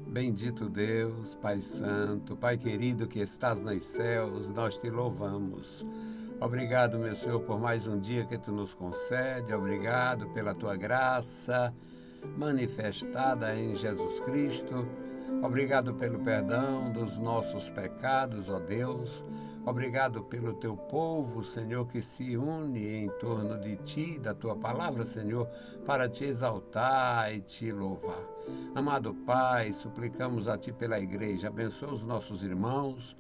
Bendito Deus, Pai Santo, Pai querido que estás nos céus, nós te louvamos. Obrigado, meu Senhor, por mais um dia que tu nos concede. Obrigado pela tua graça manifestada em Jesus Cristo. Obrigado pelo perdão dos nossos pecados, ó Deus. Obrigado pelo teu povo, Senhor, que se une em torno de ti, da tua palavra, Senhor, para te exaltar e te louvar. Amado Pai, suplicamos a ti pela igreja. Abençoa os nossos irmãos,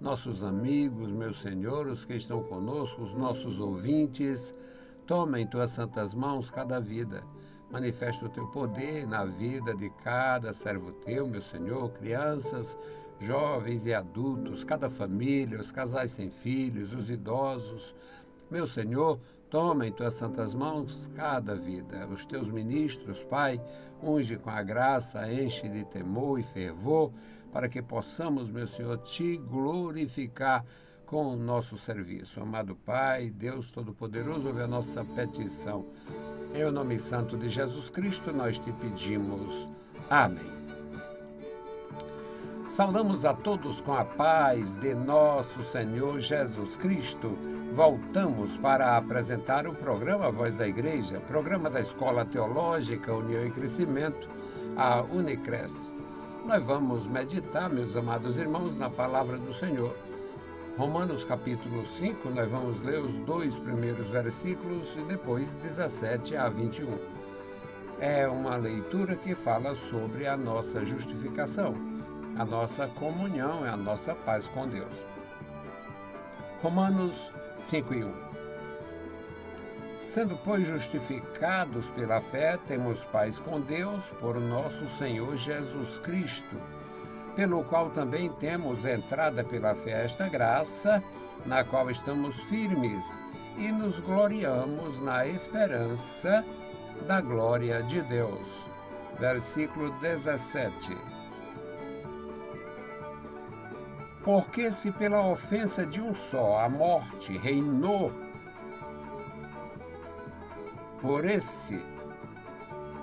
nossos amigos, meu Senhor, os que estão conosco, os nossos ouvintes. Toma em tuas santas mãos cada vida. Manifesta o teu poder na vida de cada servo teu, meu Senhor, crianças, jovens e adultos, cada família, os casais sem filhos, os idosos. Meu Senhor, toma em tuas santas mãos cada vida. Os teus ministros, Pai, unge com a graça, enche de temor e fervor, para que possamos, meu Senhor, te glorificar com o nosso serviço. Amado Pai, Deus Todo-Poderoso, ouve a nossa petição. Em o nome santo de Jesus Cristo, nós te pedimos. Amém. Saudamos a todos com a paz de nosso Senhor Jesus Cristo. Voltamos para apresentar o programa Voz da Igreja, programa da Escola Teológica União e Crescimento, a Unicres. Nós vamos meditar, meus amados irmãos, na palavra do Senhor. Romanos capítulo 5, nós vamos ler os 2 primeiros versículos e depois 17 a 21. É uma leitura que fala sobre a nossa justificação, a nossa comunhão e a nossa paz com Deus. Romanos 5 e 1. Sendo, pois, justificados pela fé, temos paz com Deus por nosso Senhor Jesus Cristo, pelo qual também temos entrada pela fé esta graça, na qual estamos firmes e nos gloriamos na esperança da glória de Deus. Versículo 17. Porque se pela ofensa de um só a morte reinou por esse,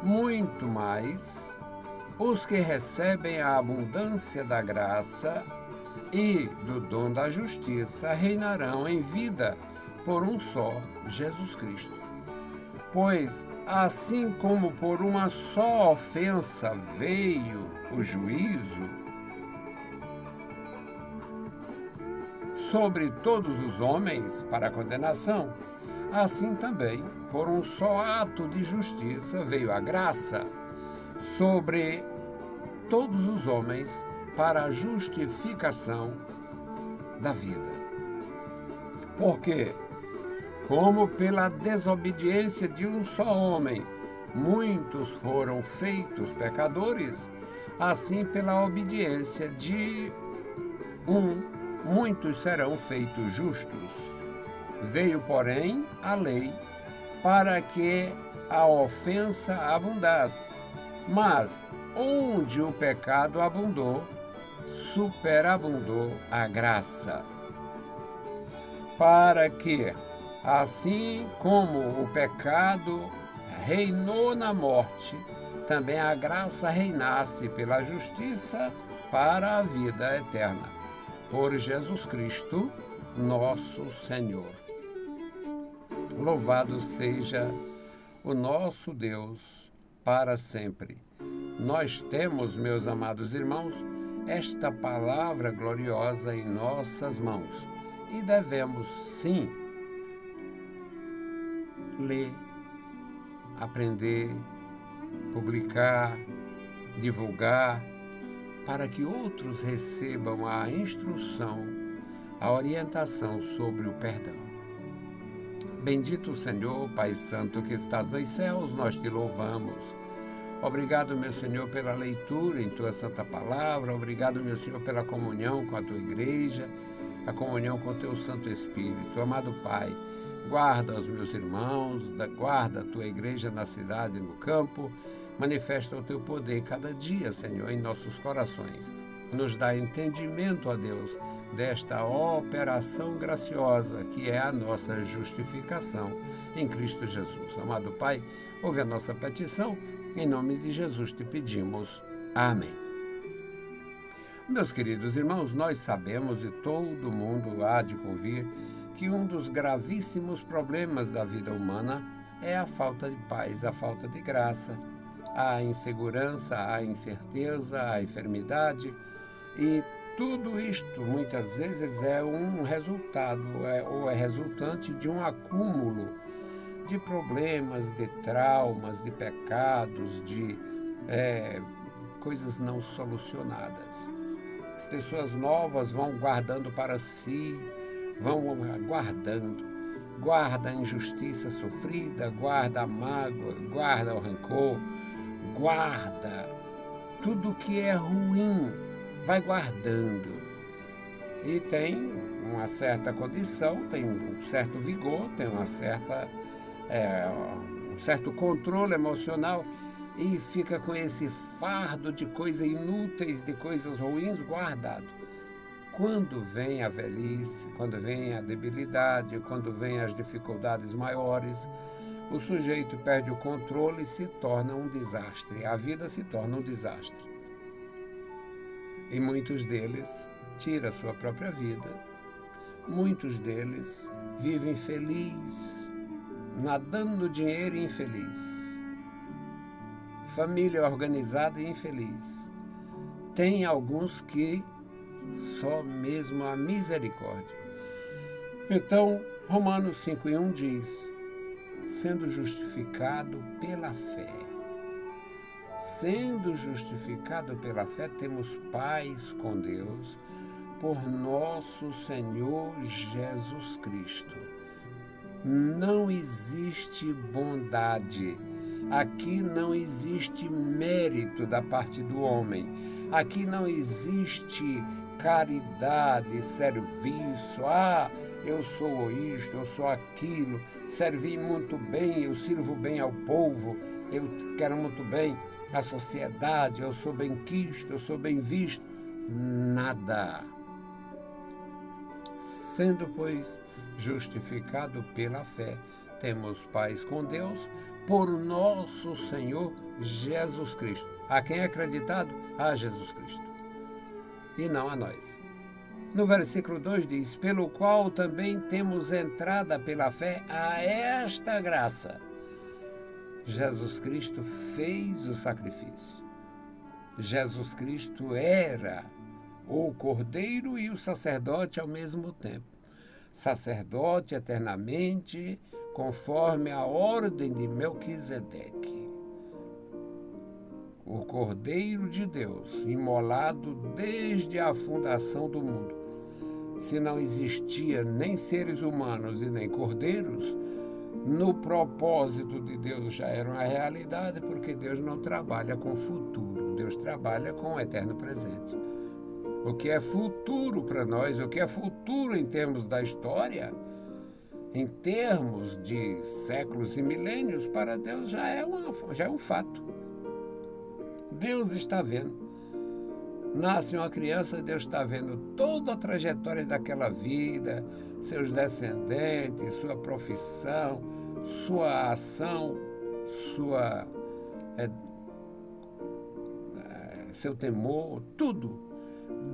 muito mais os que recebem a abundância da graça e do dom da justiça reinarão em vida por um só, Jesus Cristo. Pois, assim como por uma só ofensa veio o juízo sobre todos os homens para a condenação, assim também, por um só ato de justiça veio a graça sobre todos os homens para a justificação da vida. Porque, como pela desobediência de um só homem muitos foram feitos pecadores, assim pela obediência de muitos serão feitos justos. Veio, porém, a lei para que a ofensa abundasse. Mas, onde o pecado abundou, superabundou a graça. Para que, assim como o pecado reinou na morte, também a graça reinasse pela justiça para a vida eterna. Por Jesus Cristo, nosso Senhor. Louvado seja o nosso Deus para sempre. Nós temos, meus amados irmãos, esta palavra gloriosa em nossas mãos e devemos, sim, ler, aprender, publicar, divulgar, para que outros recebam a instrução, a orientação sobre o perdão. Bendito o Senhor, Pai Santo, que estás nos céus, nós te louvamos. Obrigado, meu Senhor, pela leitura em tua santa palavra. Obrigado, meu Senhor, pela comunhão com a tua igreja, a comunhão com o teu Santo Espírito. Amado Pai, guarda os meus irmãos, guarda a tua igreja na cidade e no campo. Manifesta o teu poder cada dia, Senhor, em nossos corações. Nos dá entendimento, ó Deus, desta operação graciosa que é a nossa justificação em Cristo Jesus. Amado Pai, ouve a nossa petição Em nome de Jesus te pedimos. Amém. Meus queridos irmãos, nós sabemos e todo mundo há de convir que um dos gravíssimos problemas da vida humana é a falta de paz, a falta de graça, a insegurança, a incerteza, a enfermidade, e tudo isto muitas vezes é um resultado ou é resultante de um acúmulo de problemas, de traumas, de pecados, de coisas não solucionadas. As pessoas novas vão guardando para si, vão guarda a injustiça sofrida, guarda a mágoa, guarda o rancor, guarda tudo que é ruim, vai guardando. E tem uma certa condição, tem um certo vigor, tem um certo controle emocional, e fica com esse fardo de coisas inúteis, de coisas ruins guardado. Quando vem a velhice, quando vem a debilidade, quando vem as dificuldades maiores, o sujeito perde o controle e se torna um desastre. A vida se torna um desastre. E muitos deles tiram a sua própria vida. Muitos deles vivem felizes, nadando no dinheiro e infeliz. Família organizada e infeliz. Tem alguns que só mesmo a misericórdia. Então, Romanos 5:1 diz: sendo justificado pela fé. Sendo justificado pela fé, temos paz com Deus por nosso Senhor Jesus Cristo. Não existe bondade. Aqui não existe mérito da parte do homem. Aqui não existe caridade, serviço. Eu sou isto, eu sou aquilo. Servi muito bem, eu sirvo bem ao povo. Eu quero muito bem a sociedade. Eu sou bem quisto, eu sou bem visto. Nada. Sendo, pois, justificado pela fé, temos paz com Deus por nosso Senhor Jesus Cristo. A quem é acreditado? A Jesus Cristo. E não a nós. No versículo 2 diz: pelo qual também temos entrada pela fé a esta graça. Jesus Cristo fez o sacrifício. Jesus Cristo era o Cordeiro e o sacerdote ao mesmo tempo. Sacerdote eternamente, conforme a ordem de Melquisedeque. O Cordeiro de Deus, imolado desde a fundação do mundo. Se não existia nem seres humanos e nem cordeiros, no propósito de Deus já era uma realidade, porque Deus não trabalha com futuro, Deus trabalha com o eterno presente. O que é futuro para nós, o que é futuro em termos da história, em termos de séculos e milênios, para Deus já é um fato. Deus está vendo. Nasce uma criança, Deus está vendo toda a trajetória daquela vida, seus descendentes, sua profissão, sua ação, seu temor, tudo.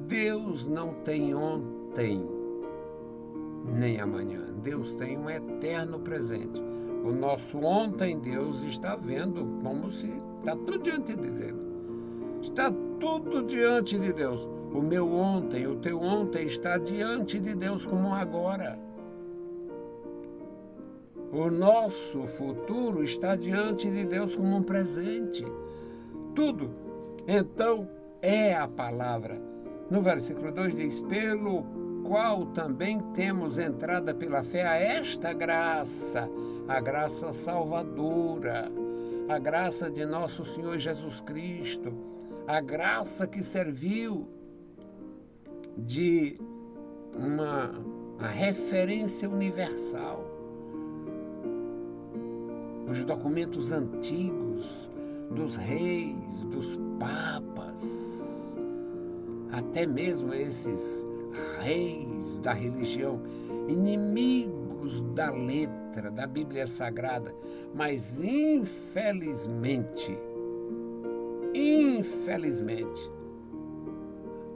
Deus não tem ontem nem amanhã. Deus tem um eterno presente. O nosso ontem Deus está vendo como se está tudo diante de Deus. Está tudo diante de Deus. O meu ontem, o teu ontem está diante de Deus como agora. O nosso futuro está diante de Deus como um presente. Tudo. Então, é a palavra. No versículo 2 diz: pelo qual também temos entrada pela fé a esta graça, a graça salvadora, a graça de nosso Senhor Jesus Cristo, a graça que serviu de uma referência universal. Os documentos antigos dos reis, dos papas, até mesmo esses reis da religião, inimigos da letra da Bíblia Sagrada, mas infelizmente infelizmente,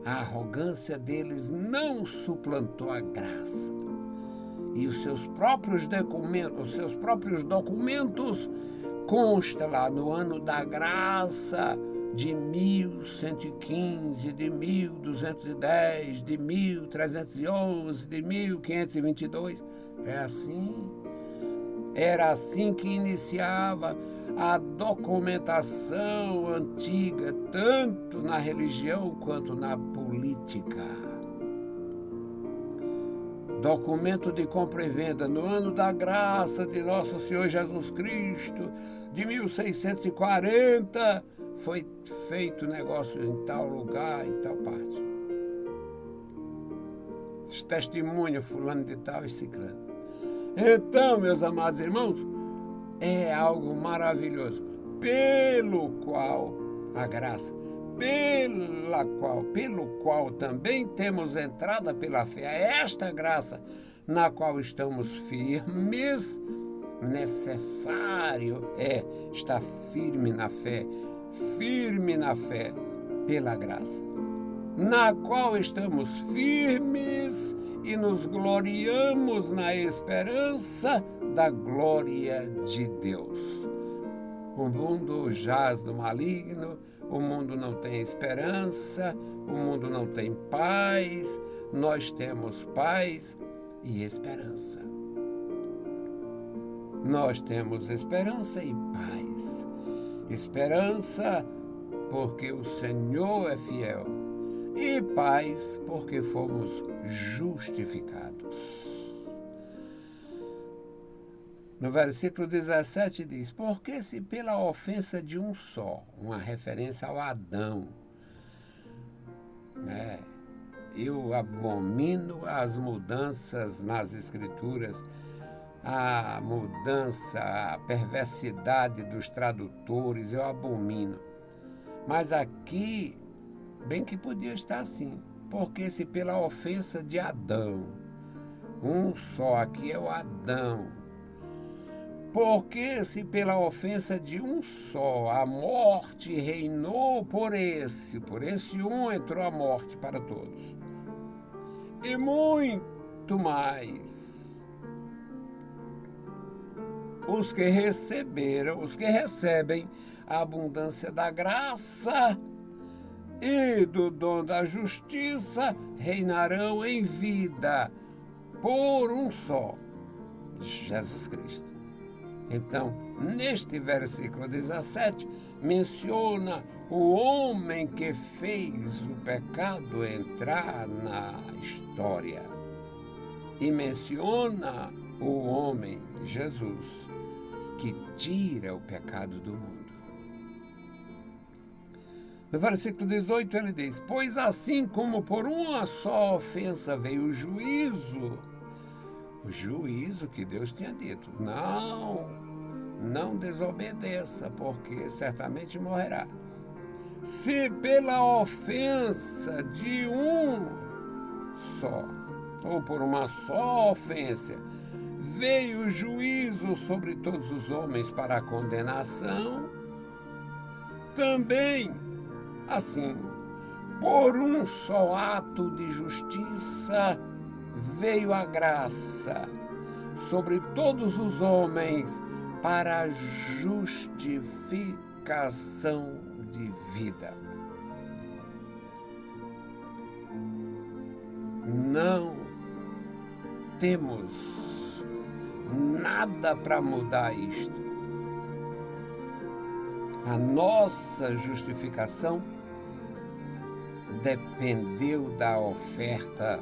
a arrogância deles não suplantou a graça. E os seus próprios documentos consta lá no ano da graça de 1115, de 1210, de 1311, de 1522. Era assim que iniciava a documentação antiga, tanto na religião quanto na política. Documento de compra e venda no ano da graça de Nosso Senhor Jesus Cristo, de 1640, foi feito negócio em tal lugar, em tal parte. Testemunho fulano de tal e ciclano. Então, meus amados irmãos, é algo maravilhoso, pelo qual a graça, pelo qual também temos entrada pela fé, é esta graça na qual estamos firmes. Necessário é estar firme na fé pela graça, na qual estamos firmes e nos gloriamos na esperança da glória de Deus. O mundo jaz no maligno, o mundo não tem esperança, o mundo não tem paz, nós temos paz e esperança. Nós temos esperança e paz. Esperança porque o Senhor é fiel e paz porque fomos justificados. No versículo 17 diz: porque se pela ofensa de um só, uma referência ao Adão, eu abomino as mudanças nas Escrituras, a mudança, a perversidade dos tradutores, eu abomino. Mas aqui, bem que podia estar assim, porque se pela ofensa de Adão, um só, aqui é o Adão, porque se pela ofensa de um só a morte reinou por esse um entrou a morte para todos. E muito mais os que recebem a abundância da graça e do dom da justiça reinarão em vida por um só, Jesus Cristo. Então, neste versículo 17, menciona o homem que fez o pecado entrar na história. E menciona o homem, Jesus, que tira o pecado do mundo. No versículo 18 ele diz: pois assim como por uma só ofensa veio o juízo que Deus tinha dito, não desobedeça, porque certamente morrerá. Se pela ofensa de um só, ou por uma só ofensa, veio o juízo sobre todos os homens para a condenação, também, assim, por um só ato de justiça, veio a graça sobre todos os homens para a justificação de vida. Não temos nada para mudar isto. A nossa justificação dependeu da oferta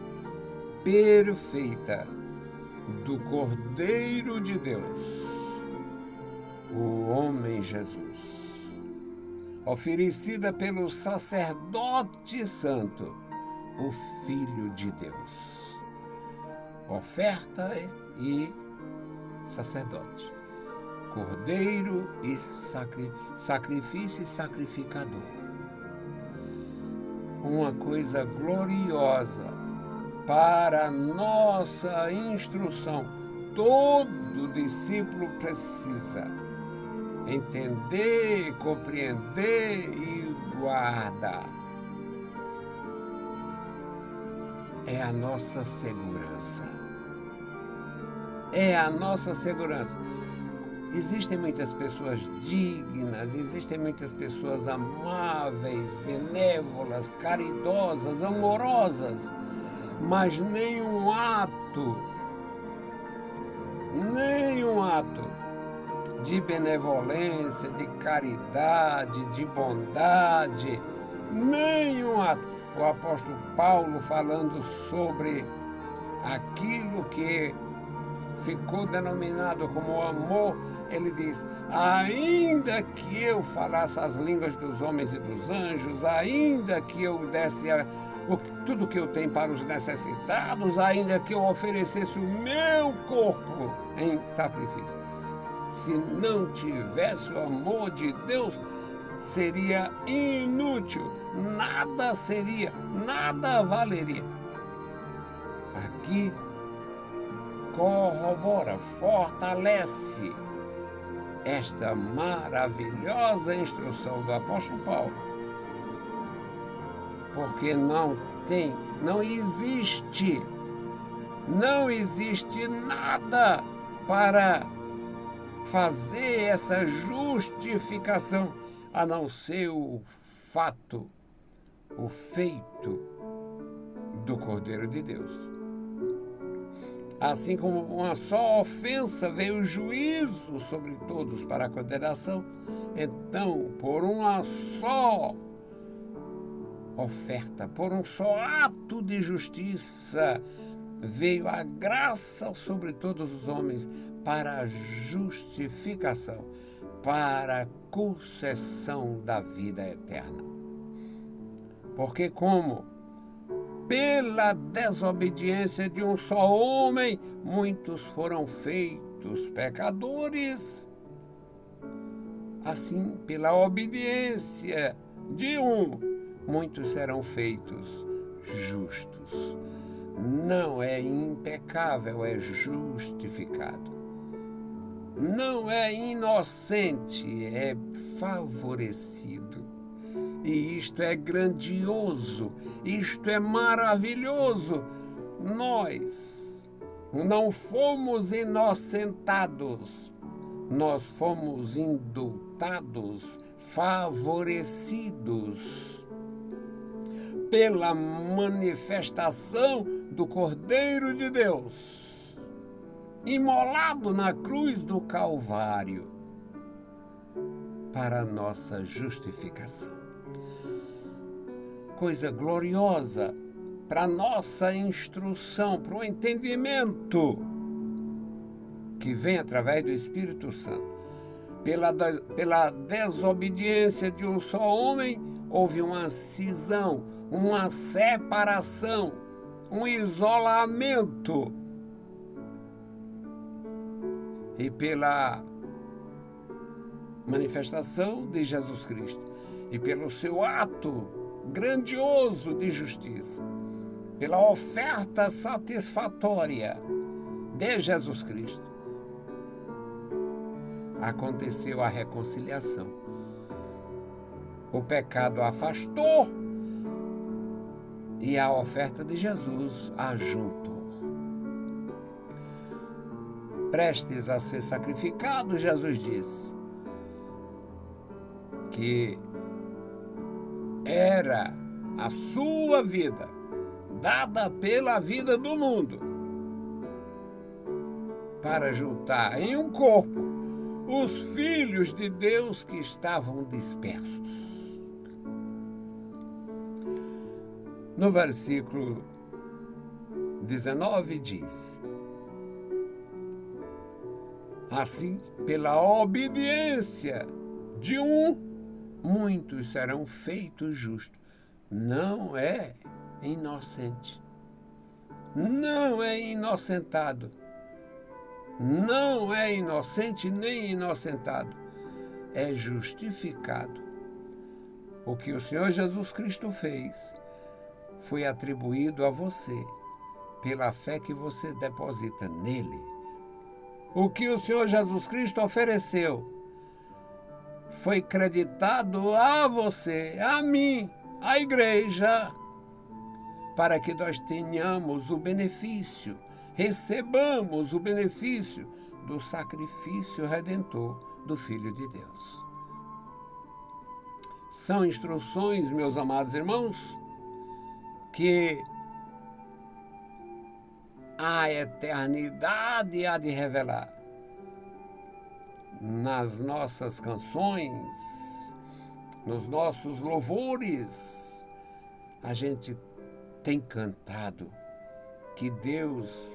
perfeita do Cordeiro de Deus, o homem Jesus, oferecida pelo sacerdote santo, o Filho de Deus. Oferta e sacerdote, Cordeiro e sacrifício e sacrificador. Uma coisa gloriosa para a nossa instrução. Todo discípulo precisa entender, compreender e guarda. É a nossa segurança. É a nossa segurança. Existem muitas pessoas dignas, existem muitas pessoas amáveis, benévolas, caridosas, amorosas, mas nenhum ato de benevolência, de caridade, de bondade, nenhum ato. O apóstolo Paulo, falando sobre aquilo que ficou denominado como amor, ele diz: ainda que eu falasse as línguas dos homens e dos anjos, ainda que eu desse tudo que eu tenho para os necessitados, ainda que eu oferecesse o meu corpo em sacrifício, se não tivesse o amor de Deus, seria inútil, nada valeria. Aqui corrobora, fortalece esta maravilhosa instrução do apóstolo Paulo, porque não existe nada para fazer essa justificação, a não ser o feito do Cordeiro de Deus. Assim como uma só ofensa veio o juízo sobre todos para a condenação, então, por uma só oferta, por um só ato de justiça, veio a graça sobre todos os homens para a justificação, para a concessão da vida eterna. Porque como pela desobediência de um só homem, muitos foram feitos pecadores, assim, pela obediência de um, muitos serão feitos justos. Não é impecável, é justificado. Não é inocente, é favorecido. E isto é grandioso, isto é maravilhoso. Nós não fomos inocentados, nós fomos indultados, favorecidos pela manifestação do Cordeiro de Deus, imolado na cruz do Calvário, para a nossa justificação. Coisa gloriosa para a nossa instrução, para o entendimento que vem através do Espírito Santo. Pela desobediência de um só homem, houve uma cisão, uma separação, um isolamento. E pela manifestação de Jesus Cristo, e pelo seu ato grandioso de justiça, pela oferta satisfatória de Jesus Cristo, aconteceu a reconciliação. O pecado afastou e a oferta de Jesus ajuntou. Prestes a ser sacrificado, Jesus disse que era a sua vida, dada pela vida do mundo, para juntar em um corpo os filhos de Deus que estavam dispersos. No versículo 19 diz: assim, pela obediência de um, muitos serão feitos justos. Não é inocente, não é inocentado, não é inocente nem inocentado, é justificado. O que o Senhor Jesus Cristo fez foi atribuído a você pela fé que você deposita nele. O que o Senhor Jesus Cristo ofereceu foi creditado a você, a mim, à igreja, para que nós tenhamos o benefício, recebamos o benefício do sacrifício redentor do Filho de Deus. São instruções, meus amados irmãos, que a eternidade há de revelar. Nas nossas canções, nos nossos louvores, a gente tem cantado que Deus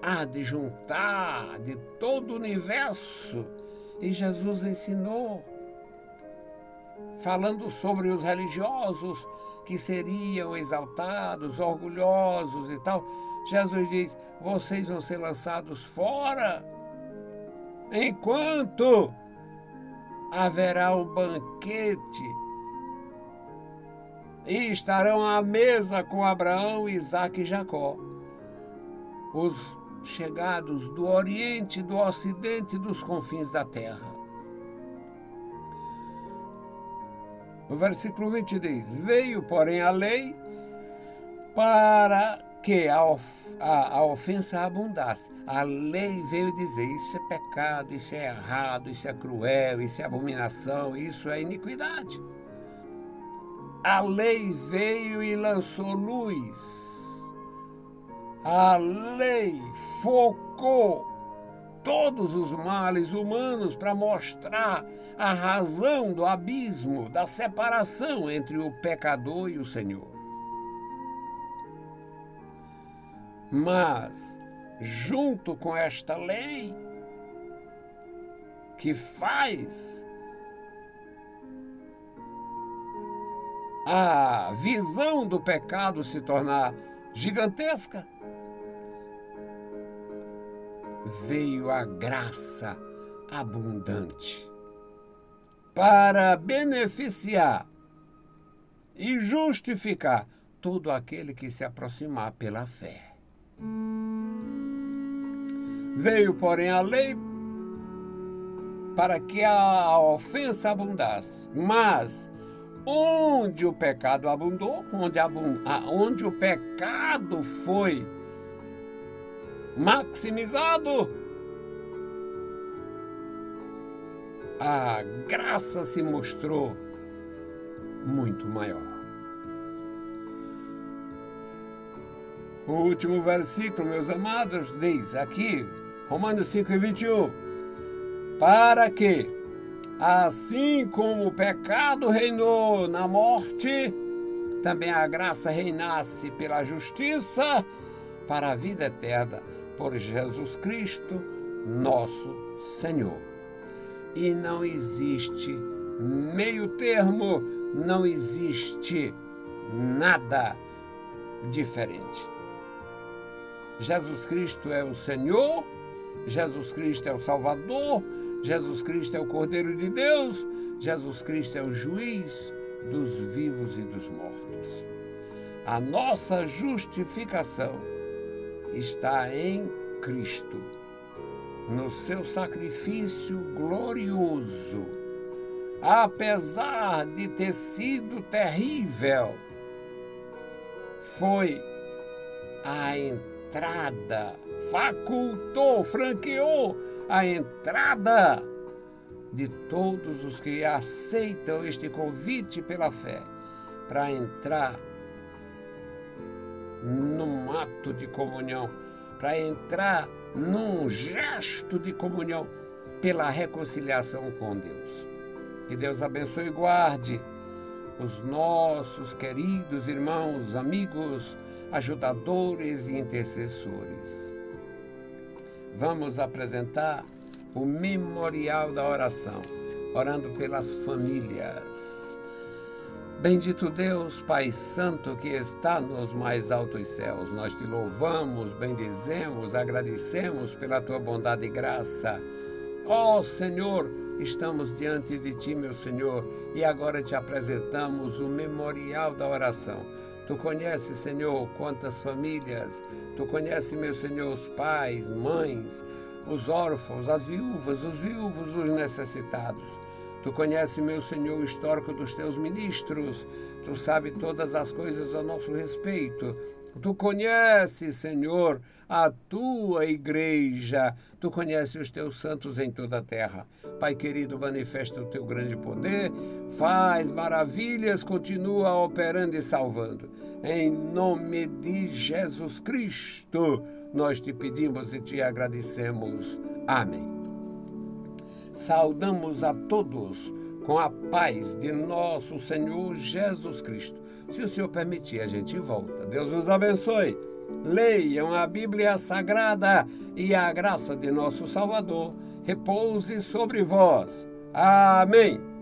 há de juntar de todo o universo. E Jesus ensinou, falando sobre os religiosos que seriam exaltados, orgulhosos e tal. Jesus diz, vocês vão ser lançados fora, enquanto haverá um banquete e estarão à mesa com Abraão, Isaque e Jacó, os chegados do Oriente, do Ocidente, dos confins da terra. O versículo 20 diz, veio, porém, a lei para que a ofensa abundasse. A lei veio dizer, isso é pecado, isso é errado, isso é cruel, isso é abominação, isso é iniquidade. A lei veio e lançou luz. A lei focou todos os males humanos para mostrar a razão do abismo, da separação entre o pecador e o Senhor. Mas, junto com esta lei, que faz a visão do pecado se tornar gigantesca, veio a graça abundante para beneficiar e justificar todo aquele que se aproximar pela fé. Veio, porém, a lei para que a ofensa abundasse, mas onde o pecado abundou, onde o pecado foi maximizado, a graça se mostrou muito maior. O último versículo, meus amados, diz aqui, Romanos 5:21, para que, assim como o pecado reinou na morte, também a graça reinasse pela justiça para a vida eterna, por Jesus Cristo, nosso Senhor. E não existe meio termo, não existe nada diferente. Jesus Cristo é o Senhor, Jesus Cristo é o Salvador, Jesus Cristo é o Cordeiro de Deus, Jesus Cristo é o juiz dos vivos e dos mortos. A nossa justificação está em Cristo, no seu sacrifício glorioso. Apesar de ter sido terrível, foi a entrada, franqueou a entrada de todos os que aceitam este convite pela fé, para entrar num ato de comunhão, para entrar num gesto de comunhão pela reconciliação com Deus. Que Deus abençoe e guarde os nossos queridos irmãos, amigos, ajudadores e intercessores. Vamos apresentar o memorial da oração, orando pelas famílias. Bendito Deus, Pai Santo, que está nos mais altos céus, nós te louvamos, bendizemos, agradecemos pela tua bondade e graça. Ó Senhor, estamos diante de ti, meu Senhor, e agora te apresentamos o memorial da oração. Tu conheces, Senhor, quantas famílias, tu conheces, meu Senhor, os pais, mães, os órfãos, as viúvas, os viúvos, os necessitados. Tu conheces, meu Senhor, o histórico dos teus ministros. Tu sabes todas as coisas a nosso respeito. Tu conheces, Senhor, a tua igreja. Tu conheces os teus santos em toda a terra. Pai querido, manifesta o teu grande poder. Faz maravilhas, continua operando e salvando. Em nome de Jesus Cristo, nós te pedimos e te agradecemos. Amém. Saudamos a todos com a paz de nosso Senhor Jesus Cristo. Se o Senhor permitir, a gente volta. Deus nos abençoe. Leiam a Bíblia Sagrada e a graça de nosso Salvador repouse sobre vós. Amém.